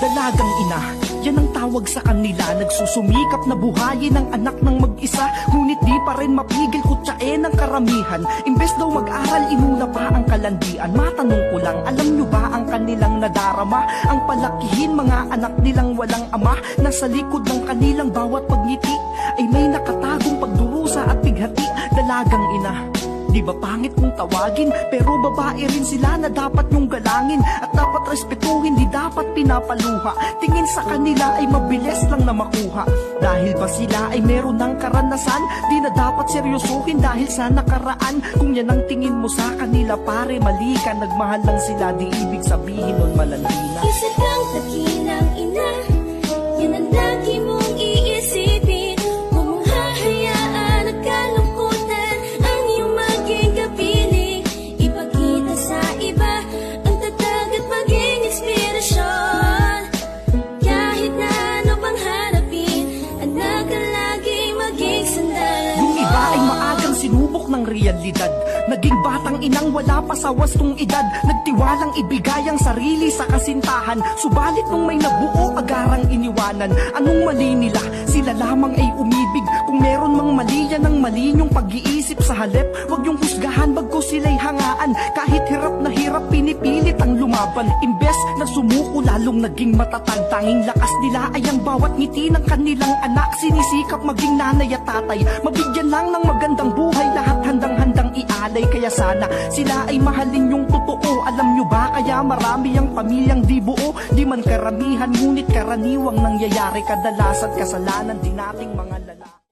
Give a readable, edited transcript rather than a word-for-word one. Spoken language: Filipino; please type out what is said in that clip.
Dalagang ina, yan ang tawag sa kanila. Nagsusumikap na buhayin ang anak ng mag-isa, ngunit di pa rin mapigil kutsain ng karamihan. Imbes daw mag-aral, inuna pa ang kalandian. Matanong ko lang, alam nyo ba ang kanilang nadarama? Ang palakihin mga anak nilang walang ama, nasa likod ng kanilang bawat pagngiti ay may nakatagong pagdurusa at bighati. Dalagang ina, di ba pangit kung tawagin? Pero babae rin sila na dapat nyong galangin at dapat respetuhin, di dapat pinapaluha. Tingin sa kanila ay mabilis lang na makuha. Dahil ba sila ay meron ng karanasan? Di na dapat seryosuhin dahil sa nakaraan. Kung yan ang tingin mo sa kanila, pare, mali ka. Nagmahal lang sila, di ibig sabihin nun malandi na. Isa kang takinang ina, yan ang lagi mong iisipin. Huwag mong hahayaan at kalungkutan ang iyong maging kapiling. Ipakita sa iba ang tatag at maging inspirasyon. Kahit na ano pang harapin, anak ka laging maging sandalan. Yung iba ay maagang sinubok ng realidad, naging batang inang wala pa sa wastong edad. Nagtiwalang ibigay ang sarili sa kasintahan, subalit nung may nabuo agarang iniwanan. Anong mali nila? Sila lamang ay umibig. Kung meron mang mali, yan ang mali nyong pag-iisip sa halip. Huwag yung husgahan bago sila'y hangaan. Kahit hirap na hirap, pinipilit ang lumaban. Imbes na sumuko, lalong naging matatag. Tanging lakas nila ay ang bawat ngiti ng kanilang anak. Sinisikap maging nanay at tatay, mabigyan lang ng magandang buhay. Lahat handang-handang ialay, kaya sana sila ay mahalin yung totoo. Alam nyo ba kaya marami ang pamilyang di buo? Di man karamihan, ngunit karaniwang nangyayari. Kadalasan kasalanan din nating mga lalaki.